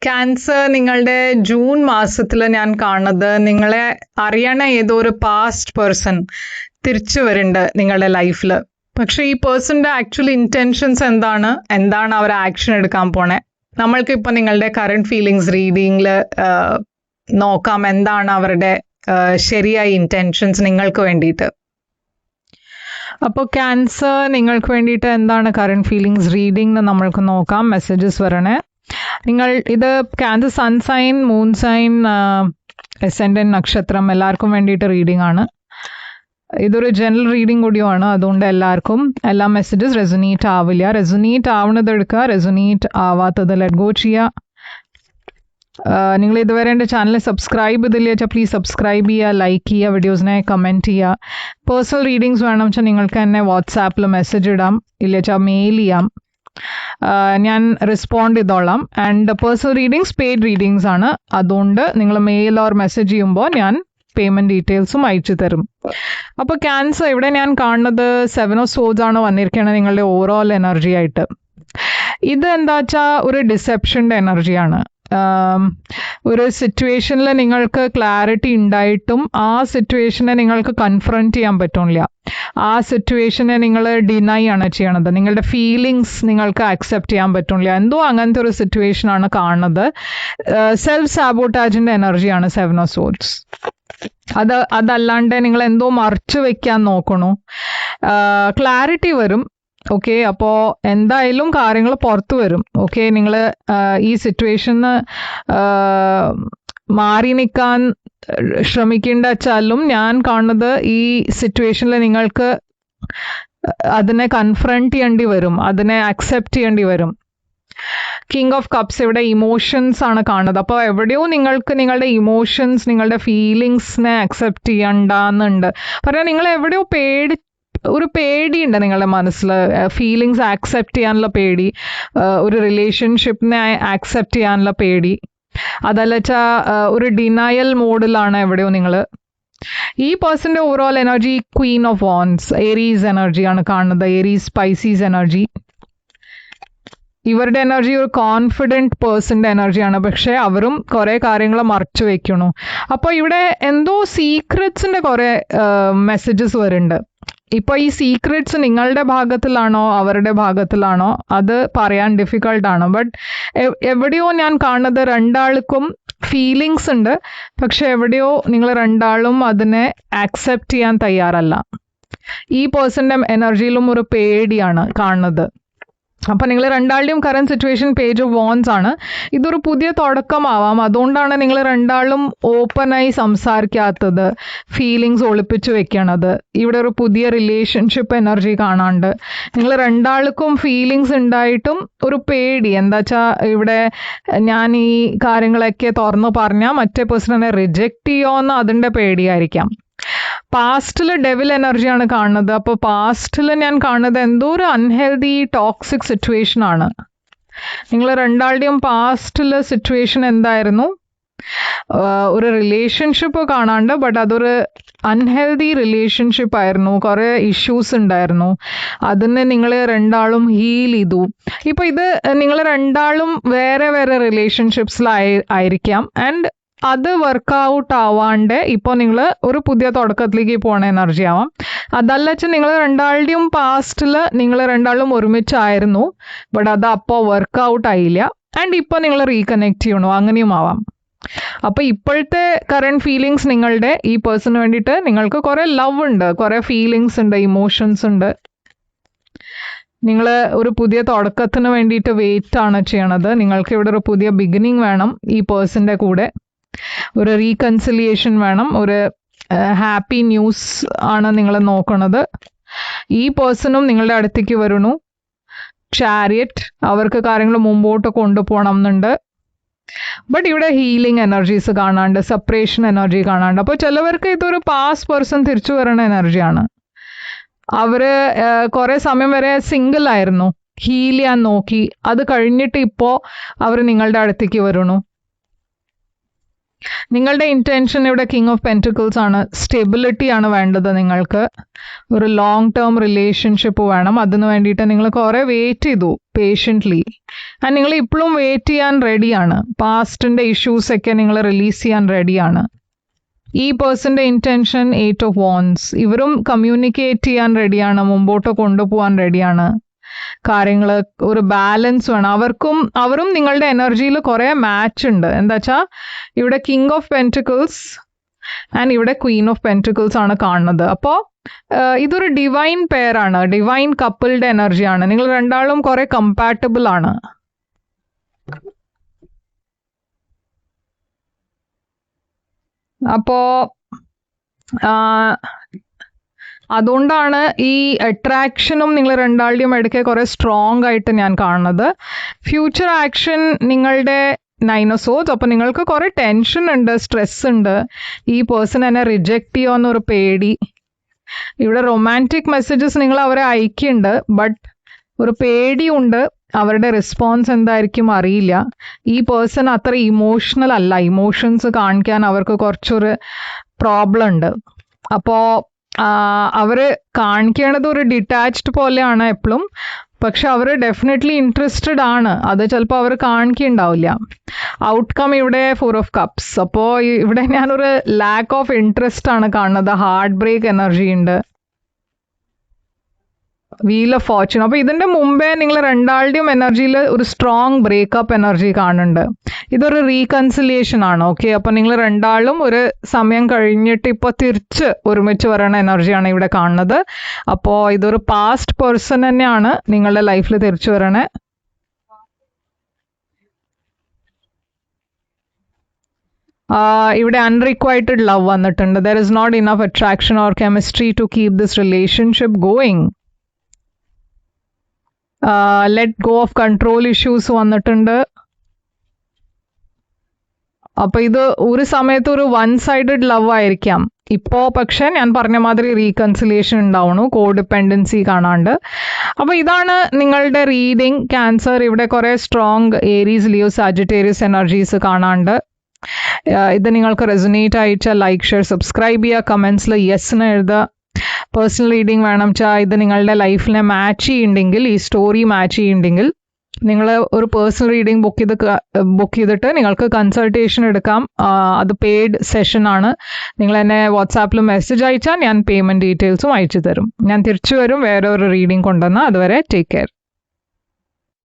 Cancer നിങ്ങളുടെ June മാസത്തിൽ ഞാൻ കാണുന്നത് നിങ്ങളെ അറിയണ ഏതോ ഒരു പാസ്റ്റ് പേഴ്സൺ തിരിച്ചു വരുന്നുണ്ട് നിങ്ങളുടെ ലൈഫിൽ. പക്ഷെ ഈ പേഴ്സണിന്റെ ആക്ച്വൽ ഇന്റൻഷൻസ് എന്താണ് അവർ ആക്ഷൻ എടുക്കാൻ പോണേ. നമ്മൾക്ക് ഇപ്പൊ നിങ്ങളുടെ കറണ്ട് ഫീലിങ്സ് റീഡിങ്ങിൽ നോക്കാം എന്താണ് അവരുടെ ശരിയായ ഇന്റൻഷൻസ് നിങ്ങൾക്ക് വേണ്ടിയിട്ട്. അപ്പോൾ ക്യാൻസർ നിങ്ങൾക്ക് വേണ്ടിയിട്ട് എന്താണ് കറണ്ട് ഫീലിങ്സ് റീഡിംഗ് നമ്മൾക്ക് നോക്കാം. മെസ്സേജസ് വരണേ. നിങ്ങൾ ഇത് cancer sun sign, moon sign, ascendant നക്ഷത്രം എല്ലാവർക്കും വേണ്ടിയിട്ട് റീഡിംഗ് ആണ്. ഇതൊരു ജനറൽ റീഡിംഗ് കൂടിയാണ്, അതുകൊണ്ട് എല്ലാവർക്കും എല്ലാ മെസ്സേജസ് റെസൊനേറ്റ് ആവില്ല. റെസൊനേറ്റ് ആവുന്നത് എടുക്കുക, റെസൊനേറ്റ് ആവാത്തത് ലെറ്റ് ഗോ ചെയ്യുക. നിങ്ങൾ ഇതുവരെ എൻ്റെ ചാനൽ സബ്സ്ക്രൈബ് ചെയ്തില്ല വെച്ചാൽ പ്ലീസ് സബ്സ്ക്രൈബ് ചെയ്യുക, ലൈക്ക് ചെയ്യുക, വീഡിയോസിനെ കമൻറ്റ് ചെയ്യുക. പേഴ്സണൽ റീഡിങ്സ് വേണം വെച്ചാൽ നിങ്ങൾക്ക് എന്നെ വാട്സാപ്പിൽ മെസ്സേജ് ഇടാം, ഇല്ല വെച്ചാൽ മെയിൽ ചെയ്യാം, ഞാൻ റെസ്പോണ്ട് ചെയ്തോളാം. And personal readings paid readings ആണ്, അതുകൊണ്ട് നിങ്ങൾ മെയിൽ ഓർ മെസ്സേജ് ചെയ്യുമ്പോൾ ഞാൻ പേയ്മെൻറ്റ് ഡീറ്റെയിൽസും അയച്ചു തരും. അപ്പോൾ ക്യാൻസർ ഇവിടെ ഞാൻ കാണുന്നത് 7 of Swords ആണ് വന്നിരിക്കുന്നത് നിങ്ങളുടെ ഓവറോൾ എനർജി ആയിട്ട്. ഇത് എന്താ വെച്ചാൽ ഒരു ഡിസെപ്ഷൻ്റെ എനർജിയാണ്. ഒരു സിറ്റുവേഷനിൽ നിങ്ങൾക്ക് ക്ലാരിറ്റി ഉണ്ടായിട്ടും ആ സിറ്റുവേഷനെ നിങ്ങൾക്ക് കൺഫ്രണ്ട് ചെയ്യാൻ പറ്റില്ല. ആ സിറ്റുവേഷനെ നിങ്ങൾ ഡിനൈ ആണ് ചെയ്യണത്. നിങ്ങളുടെ ഫീലിങ്സ് നിങ്ങൾക്ക് അക്സെപ്റ്റ് ചെയ്യാൻ പറ്റില്ല. എന്തോ അങ്ങനത്തെ ഒരു സിറ്റുവേഷൻ ആണ് കാണുന്നത്. സെൽഫ് സാബോട്ടാജിന്റെ എനർജിയാണ് 7 of Swords. അതല്ലാണ്ട് നിങ്ങൾ എന്തോ മറച്ചു വെക്കാൻ നോക്കണു. ക്ലാരിറ്റി വരും. ഓക്കെ, അപ്പോൾ എന്തായാലും കാര്യങ്ങൾ പുറത്തു വരും. ഓക്കെ, നിങ്ങൾ ഈ സിറ്റുവേഷന് മാറി നിൽക്കാൻ ശ്രമിക്കേണ്ട വെച്ചാലും ഞാൻ കാണുന്നത് ഈ സിറ്റുവേഷനിൽ നിങ്ങൾക്ക് അതിനെ കൺഫ്രണ്ട് ചെയ്യേണ്ടി വരും, അതിനെ അക്സെപ്റ്റ് ചെയ്യേണ്ടി വരും. കിങ് ഓഫ് കപ്സ് ഇവിടെ ഇമോഷൻസ് ആണ് കാണുന്നത്. അപ്പോൾ എവിടെയോ നിങ്ങൾക്ക് നിങ്ങളുടെ ഇമോഷൻസ്, നിങ്ങളുടെ ഫീലിങ്സിനെ അക്സെപ്റ്റ് ചെയ്യണ്ടെന്നുണ്ട്. പറഞ്ഞാൽ നിങ്ങൾ എവിടെയോ ഒരു പേടിയുണ്ട് നിങ്ങളുടെ മനസ്സിൽ, ഫീലിങ്സ് ആക്സെപ്റ്റ് ചെയ്യാനുള്ള പേടി, ഒരു റിലേഷൻഷിപ്പിനെ ആക്സെപ്റ്റ് ചെയ്യാനുള്ള പേടി. അതല്ല വെച്ചാൽ ഒരു ഡിനയൽ മോഡിലാണ് എവിടെയോ നിങ്ങൾ. ഈ പേഴ്സന്റെ overall energy queen of wands, Aries എനർജിയാണ് കാണുന്നത്. Aries spices energy. ഇവരുടെ എനർജി ഒരു കോൺഫിഡൻറ്റ് പേഴ്സൻ്റെ എനർജിയാണ്, പക്ഷെ അവരും കുറേ കാര്യങ്ങൾ മറച്ചു വെക്കണു. അപ്പോൾ ഇവിടെ എന്തോ സീക്രറ്റ്സിൻ്റെ കുറേ മെസ്സേജസ് വരുന്നുണ്ട്. ഇപ്പോൾ ഈ സീക്രറ്റ്സ് നിങ്ങളുടെ ഭാഗത്തിലാണോ അവരുടെ ഭാഗത്തിലാണോ അത് പറയാൻ ഡിഫിക്കൾട്ടാണ്. ബട്ട് എവിടെയോ ഞാൻ കാണുന്നത് രണ്ടാൾക്കും ഫീലിങ്സ് ഉണ്ട്, പക്ഷെ എവിടെയോ നിങ്ങൾ രണ്ടാളും അതിനെ ആക്സെപ്റ്റ് ചെയ്യാൻ തയ്യാറല്ല. ഈ പേഴ്സൻ്റെ എനർജിയിലും ഒരു പേടിയാണ് കാണുന്നത്. അപ്പം നിങ്ങൾ രണ്ടാളുടെയും current situation page of wands ആണ്. ഇതൊരു പുതിയ തുടക്കമാവാം, അതുകൊണ്ടാണ് നിങ്ങൾ രണ്ടാളും ഓപ്പണായി സംസാരിക്കാത്തത്, ഫീലിങ്സ് ഒളിപ്പിച്ചു വെക്കണത്. ഇവിടെ ഒരു പുതിയ റിലേഷൻഷിപ്പ് എനർജി കാണാണ്ട് നിങ്ങൾ രണ്ടാൾക്കും ഫീലിങ്സ് ഉണ്ടായിട്ടും ഒരു പേടി. എന്താ വെച്ചാൽ ഇവിടെ ഞാൻ ഈ കാര്യങ്ങളൊക്കെ തുറന്നു പറഞ്ഞാൽ മറ്റേ പേഴ്സണിനെ റിജക്റ്റ് ചെയ്യുമോയെന്ന് അതിൻ്റെ പേടിയായിരിക്കാം. പാസ്റ്റിൽ ഡെവിൽ എനർജിയാണ് കാണുന്നത്. അപ്പോൾ പാസ്റ്റിൽ ഞാൻ കാണുന്നത് എന്തോ ഒരു അൺഹെൽതി ടോക്സിക് സിറ്റുവേഷൻ ആണ്. നിങ്ങൾ രണ്ടാളുടെയും പാസ്റ്റിൽ സിറ്റുവേഷൻ എന്തായിരുന്നു? ഒരു റിലേഷൻഷിപ്പ് കാണാണ്ട്, ബട്ട് അതൊരു അൺഹെൽതി റിലേഷൻഷിപ്പ് ആയിരുന്നു. കുറേ ഇഷ്യൂസ് ഉണ്ടായിരുന്നു. അതിനെ നിങ്ങൾ രണ്ടാളും ഹീൽ ചെയ്തു. ഇപ്പോൾ ഇത് നിങ്ങൾ രണ്ടാളും വേറെ വേറെ റിലേഷൻഷിപ്സിലായിരിക്കാം. ആൻഡ് അത് വർക്കൗട്ട് ആവാണ്ട് ഇപ്പോൾ നിങ്ങൾ ഒരു പുതിയ തുടക്കത്തിലേക്ക് പോണ എനർജി ആവാം. അതല്ല വെച്ചാൽ നിങ്ങൾ രണ്ടാളുടെയും പാസ്റ്റിൽ നിങ്ങൾ രണ്ടാളും ഒരുമിച്ചായിരുന്നു, ബട്ട് അത് അപ്പോൾ വർക്കൗട്ട് ആയില്ല. ആൻഡ് ഇപ്പോൾ നിങ്ങൾ റീകണക്ട് ചെയ്യണോ, അങ്ങനെയും ആവാം. അപ്പോൾ ഇപ്പോഴത്തെ കറണ്ട് ഫീലിങ്സ് നിങ്ങളുടെ ഈ പേഴ്സണിന് വേണ്ടിയിട്ട് നിങ്ങൾക്ക് കുറേ ലവ് ഉണ്ട്, കുറേ ഫീലിങ്സ് ഉണ്ട്, ഇമോഷൻസ് ഉണ്ട്. നിങ്ങൾ ഒരു പുതിയ തുടക്കത്തിന് വേണ്ടിയിട്ട് വെയിറ്റ് ആണ് ചെയ്യണത്. നിങ്ങൾക്ക് ഇവിടെ ഒരു പുതിയ ബിഗിനിങ് വേണം. ഈ പേഴ്സൻ്റെ കൂടെ ഒരു റീകൺസിലിയേഷൻ വേണം, ഒരു ഹാപ്പി ന്യൂസ് ആണ് നിങ്ങൾ നോക്കണത്. ഈ പേഴ്സണും നിങ്ങളുടെ അടുത്തേക്ക് വരണു. ചാരിയറ്റ്, അവർക്ക് കാര്യങ്ങൾ മുമ്പോട്ട് കൊണ്ടുപോകണം എന്നുണ്ട്. ബട്ട് ഇവിടെ ഹീലിംഗ് എനർജീസ് കാണാണ്ട്, സെപ്പറേഷൻ എനർജി കാണാണ്ട്. അപ്പോൾ ചിലവർക്ക് ഇതൊരു പാസ്റ്റ് പേഴ്സൺ തിരിച്ചു വരണ എനർജിയാണ്. അവര് കുറേ സമയം വരെ സിംഗിൾ ആയിരുന്നു, ഹീൽ ചെയ്യാൻ നോക്കി, അത് കഴിഞ്ഞിട്ട് ഇപ്പോൾ അവർ നിങ്ങളുടെ അടുത്തേക്ക് വരണു. നിങ്ങളുടെ ഇന്റൻഷൻ ഇവിടെ കിങ് ഓഫ് പെന്റിക്കിൾസ് ആണ്. സ്റ്റെബിലിറ്റി ആണ് വേണ്ടത് നിങ്ങൾക്ക്. ഒരു ലോങ് ടേം റിലേഷൻഷിപ്പ് വേണം. അതിന് വേണ്ടിയിട്ട് നിങ്ങൾ കുറെ വെയിറ്റ് ചെയ്തു പേഷ്യൻ്റ്ലി. ആൻഡ് നിങ്ങൾ ഇപ്പോഴും വെയിറ്റ് ചെയ്യാൻ റെഡിയാണ്. പാസ്റ്റിന്റെ ഇഷ്യൂസ് ഒക്കെ നിങ്ങൾ റിലീസ് ചെയ്യാൻ റെഡിയാണ്. ഈ പേഴ്സന്റെ ഇന്റൻഷൻ 8 ഓഫ് വാൻഡ്സ്. ഇവരും കമ്മ്യൂണിക്കേറ്റ് ചെയ്യാൻ റെഡിയാണ്, മുമ്പോട്ട് കൊണ്ടുപോകാൻ റെഡിയാണ്. കാര്യങ്ങൾ ഒരു ബാലൻസ് വേണം. അവരും നിങ്ങളുടെ എനർജിയിൽ കുറെ മാച്ച് ഉണ്ട്. എന്താ വെച്ചാൽ ഇവിടെ കിങ് ഓഫ് പെന്റിക്കിൾസ് ആൻഡ് ഇവിടെ ക്വീൻ ഓഫ് പെന്റിക്കിൾസ് ആണ് കാണുന്നത്. അപ്പോൾ ഇതൊരു ഡിവൈൻ പെയറാണ്, ഡിവൈൻ കപ്പിളുടെ എനർജിയാണ്. നിങ്ങൾ രണ്ടാളും കുറെ കമ്പാറ്റബിൾ ആണ്. അപ്പോ അതുകൊണ്ടാണ് ഈ അട്രാക്ഷനും നിങ്ങൾ രണ്ടാളുടെയും ഇടയ്ക്ക് കുറെ സ്ട്രോങ് ആയിട്ട് ഞാൻ കാണുന്നത്. ഫ്യൂച്ചർ ആക്ഷൻ നിങ്ങളുടെ 9 ഓഫ് സോർഡ്സ്. അപ്പോൾ നിങ്ങൾക്ക് കുറെ ടെൻഷൻ ഉണ്ട്, സ്ട്രെസ് ഉണ്ട്. ഈ പേഴ്സൺ എന്നെ റിജക്റ്റ് ചെയ്യുമോ എന്നൊരു പേടി. ഇവിടെ റൊമാൻറ്റിക് മെസ്സേജസ് നിങ്ങൾ അവരെ അയക്കുന്നുണ്ട്, ബട്ട് ഒരു പേടിയുണ്ട്. അവരുടെ റെസ്പോൺസ് എന്തായിരിക്കും അറിയില്ല. ഈ പേഴ്സൺ അത്ര ഇമോഷണൽ അല്ല. ഇമോഷൻസ് കാണിക്കാൻ അവർക്ക് കുറച്ചൊരു പ്രോബ്ലം ഉണ്ട്. അപ്പോൾ അവര് കാണിക്കണത് ഒരു ഡിറ്റാച്ച്ഡ് പോലെയാണ് എപ്പോഴും. പക്ഷെ അവർ ഡെഫിനറ്റ്ലി ഇൻട്രസ്റ്റഡ് ആണ്. അത് ചിലപ്പോൾ അവർ കാണിക്കുന്നുണ്ടാവില്ല. ഔട്ട്കം ഇവിടെ 4 ഓഫ് കപ്സ്. അപ്പോൾ ഇവിടെ ഞാനൊരു ലാക്ക് ഓഫ് ഇൻട്രസ്റ്റ് ആണ് കാണുന്നത്. ഹാർട്ട് ബ്രേക്ക് എനർജി ഉണ്ട്. Wheel of Fortune. അപ്പോൾ ഇതിൻ്റെ മുമ്പേ നിങ്ങൾ രണ്ടാളുടെയും എനർജിയിൽ ഒരു സ്ട്രോങ് ബ്രേക്കപ്പ് എനർജി കാണുന്നുണ്ട്. ഇതൊരു റീകൺസിലിയേഷൻ ആണ്. ഓക്കെ, അപ്പോൾ നിങ്ങൾ രണ്ടാളും ഒരു സമയം കഴിഞ്ഞിട്ട് ഇപ്പോൾ തിരിച്ച് ഒരുമിച്ച് വരണ എനർജിയാണ് ഇവിടെ കാണുന്നത്. അപ്പോൾ ഇതൊരു പാസ്റ്റ് പേഴ്സൺ തന്നെയാണ് നിങ്ങളുടെ ലൈഫിൽ തിരിച്ചു വരണേ. ഇവിടെ അൺറിക്വൈറ്റഡ് ലവ് വന്നിട്ടുണ്ട്. There is not enough attraction or chemistry to keep this relationship going. Let go of control issues വന്നിട്ടുണ്ട്. അപ്പൊ ഇത് ഒരു സമയത്ത് ഒരു വൺ സൈഡഡ് ലവ് ആയിരിക്കാം ഇപ്പോ. പക്ഷെ ഞാൻ പറഞ്ഞ മാതിരി റീകൺസിലിയേഷൻ ഉണ്ടാവണു, കോഡിപ്പെൻഡൻസി കാണാണ്ട്. അപ്പൊ ഇതാണ് നിങ്ങളുടെ റീഡിങ്. ക്യാൻസർ ഇവിടെ കുറെ strong Aries, Leo, Sagittarius energies കാണാണ്ട്. ഇത് നിങ്ങൾക്ക് റെസൊനേറ്റ് അയച്ചാൽ ലൈക്ക്, ഷെയർ, സബ്സ്ക്രൈബ് ചെയ്യുക. കമൻസിൽ യെസ്ന്ന് എഴുതുക. പേഴ്സണൽ റീഡിങ് വേണം വെച്ചാൽ ഇത് നിങ്ങളുടെ ലൈഫിനെ മാച്ച് ചെയ്യുന്നുണ്ടെങ്കിൽ, ഈ സ്റ്റോറി മാച്ച് ചെയ്യുന്നുണ്ടെങ്കിൽ നിങ്ങൾ ഒരു പേഴ്സണൽ റീഡിങ് ബുക്ക് ചെയ്തിട്ട് നിങ്ങൾക്ക് കൺസൾട്ടേഷൻ എടുക്കാം. അത് പെയ്ഡ് സെഷൻ ആണ്. നിങ്ങൾ എന്നെ വാട്സാപ്പിൽ മെസ്സേജ് അയച്ചാൽ ഞാൻ പേയ്മെൻറ്റ് ഡീറ്റെയിൽസും അയച്ചു തരും. ഞാൻ തിരിച്ചു വരും വേറെ ഒരു റീഡിങ് കൊണ്ടുവന്നാൽ. അതുവരെ ടേക്ക് കെയർ.